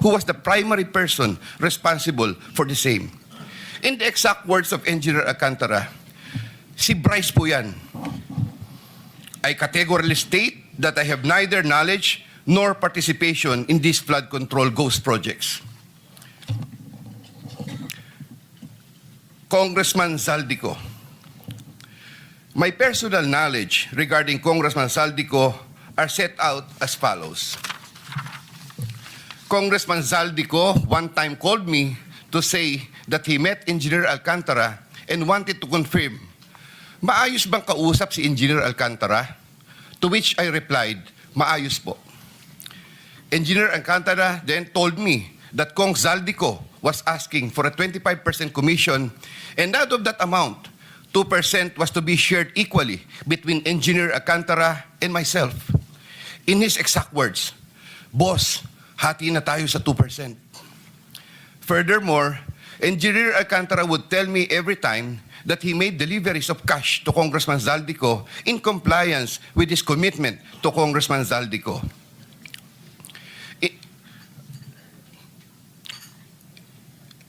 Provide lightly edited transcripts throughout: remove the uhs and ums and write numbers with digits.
who was the primary person responsible for the same. In the exact words of Engineer Alcantara, si Bryce po yan. I categorically state that I have neither knowledge nor participation in these flood control ghost projects. Congressman Zaldico. My personal knowledge regarding Congressman Zaldico are set out as follows. Congressman Zaldico one time called me to say that he met Engineer Alcantara and wanted to confirm, maayos bang kausap si Engineer Alcantara? To which I replied, maayos po. Engineer Alcantara then told me that Kong Zaldico was asking for a 25% commission, and out of that amount, 2% was to be shared equally between Engineer Alcantara and myself. In his exact words, boss, hati na tayo sa 2%. Furthermore, Engineer Alcantara would tell me every time that he made deliveries of cash to Congressman Zaldico in compliance with his commitment to Congressman Zaldico.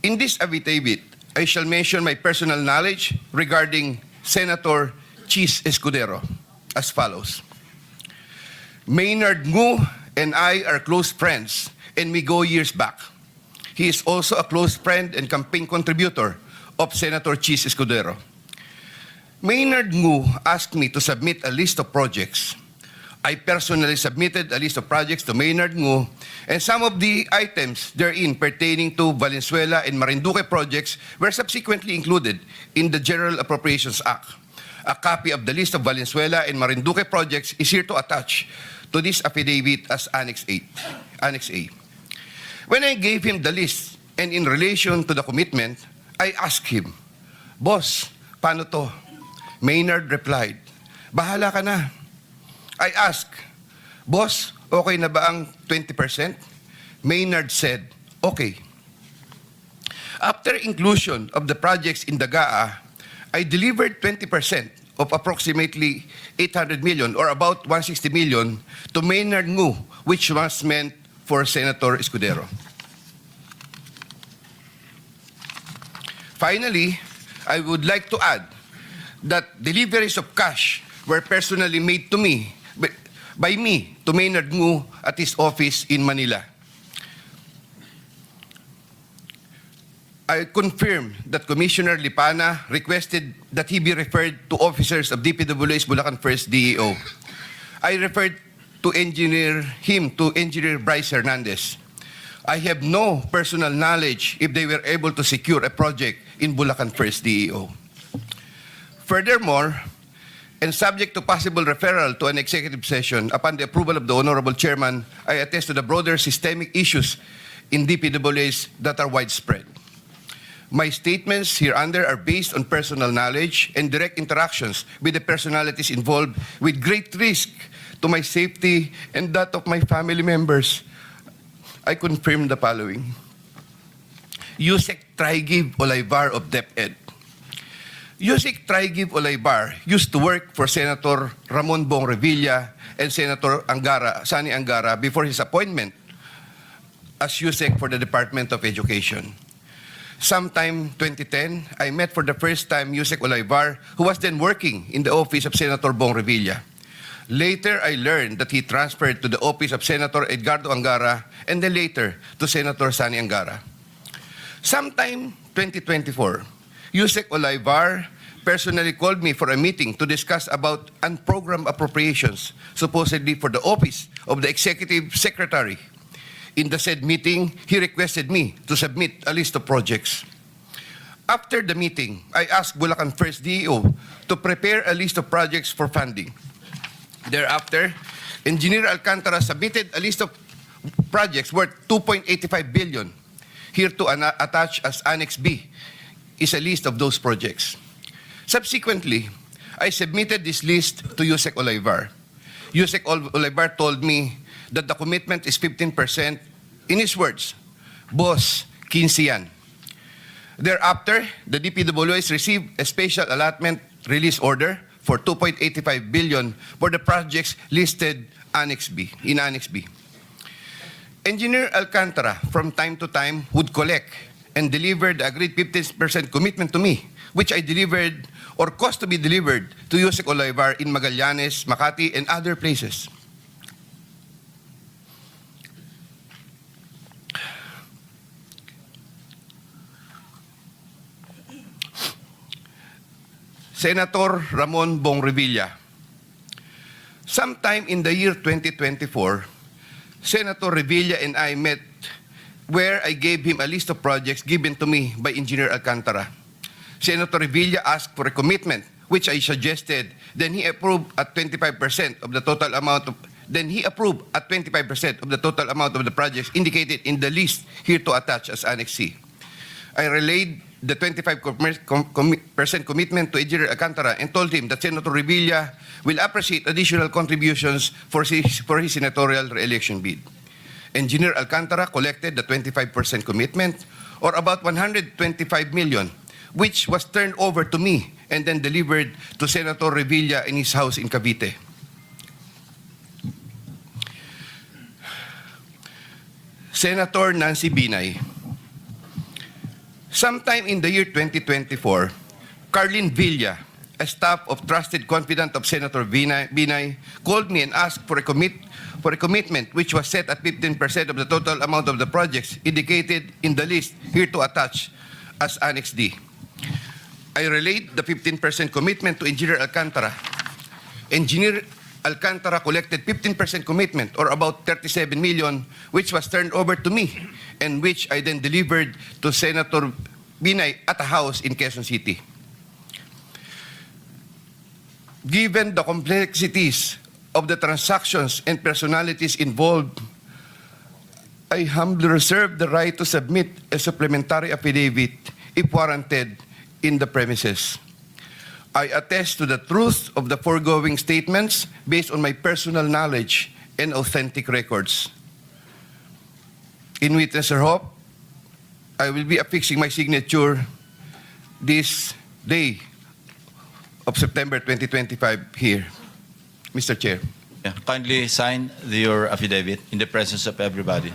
In this affidavit, I shall mention my personal knowledge regarding Senator Chis Escudero as follows. Maynard Ngu and I are close friends, and we go years back. He is also a close friend and campaign contributor of Senator Chis Escudero. Maynard Ngu asked me to submit a list of projects. I personally submitted a list of projects to Maynard Ngu, and some of the items therein pertaining to Valenzuela and Marinduque projects were subsequently included in the General Appropriations Act. A copy of the list of Valenzuela and Marinduque projects is here to attach to this affidavit as Annex A. When I gave him the list and in relation to the commitment, I asked him, Boss, paano to? Maynard replied, bahala ka na. I asked, Boss, okay na ba ang 20%? Maynard said, okay. After inclusion of the projects in the GAA, I delivered 20% of approximately 800 million or about 160 million to Maynard Ngu, which was meant for Senator Escudero. Finally, I would like to add that deliveries of cash were personally made to me, by me, to Maynard Ngu at his office in Manila. I confirm that Commissioner Lipana requested that he be referred to officers of DPWH Bulacan First DEO. I referred to Engineer Bryce Hernandez. I have no personal knowledge if they were able to secure a project in Bulacan First DEO. Furthermore, and subject to possible referral to an executive session upon the approval of the Honorable Chairman, I attest to the broader systemic issues in DPWH that are widespread. My statements hereunder are based on personal knowledge and direct interactions with the personalities involved with great risk to my safety and that of my family members. I confirm the following. Yusek Trigiv Olaybar of DepEd. Yusek Trigiv Olaybar used to work for Senator Ramon Bong Revilla and Senator Sani Angara before his appointment as Yusek for the Department of Education. Sometime 2010, I met for the first time Yusek Olaybar, who was then working in the office of Senator Bong Revilla. Later, I learned that he transferred to the office of Senator Edgardo Angara and then later to Senator Sani Angara. Sometime 2024, Yusek Olaybar personally called me for a meeting to discuss about unprogrammed appropriations, supposedly for the office of the Executive Secretary. In the said meeting, he requested me to submit a list of projects. After the meeting, I asked Bulacan First DEO to prepare a list of projects for funding. Thereafter, Engineer Alcantara submitted a list of projects worth 2.85 billion. Here to attach as Annex B is a list of those projects. Subsequently, I submitted this list to Yusek Olaybar. Yusek Olaybar told me that the commitment is 15%. In his words, Boss, 15 yan. Thereafter, the DPWH received a special allotment release order for 2.85 billion for the projects listed in Annex B. Engineer Alcantara, from time to time, would collect and deliver the agreed 15% commitment to me, which I delivered or caused to be delivered to Yusek Olivar in Magallanes, Makati, and other places. Senator Ramon Bong Revilla. Sometime in the year 2024, Senator Revilla and I met where I gave him a list of projects given to me by Engineer Alcantara. Senator Revilla asked for a commitment, which I suggested. Then he approved at 25% of the total amount of the projects indicated in the list here to attach as Annex C. I relayed the 25% commitment to Engineer Alcantara and told him that Senator Revilla will appreciate additional contributions for his senatorial re-election bid. Engineer Alcantara collected the 25% commitment, or about 125 million, which was turned over to me and then delivered to Senator Revilla in his house in Cavite. Senator Nancy Binay. Sometime in the year 2024, Carlin Villa, a staff of trusted confidant of Senator Binay, called me and asked for a commitment which was set at 15% of the total amount of the projects indicated in the list here to attach as Annex D. I relayed the 15% commitment to Engineer Alcantara. Engineer Alcantara collected 15% commitment, or about 37 million, which was turned over to me and which I then delivered to Senator Binay at a house in Quezon City. Given the complexities of the transactions and personalities involved, I humbly reserve the right to submit a supplementary affidavit if warranted in the premises. I attest to the truth of the foregoing statements based on my personal knowledge and authentic records. In witness or hope, I will be affixing my signature this day of September 2025 here. Mr. Chair. Yeah, kindly sign your affidavit in the presence of everybody.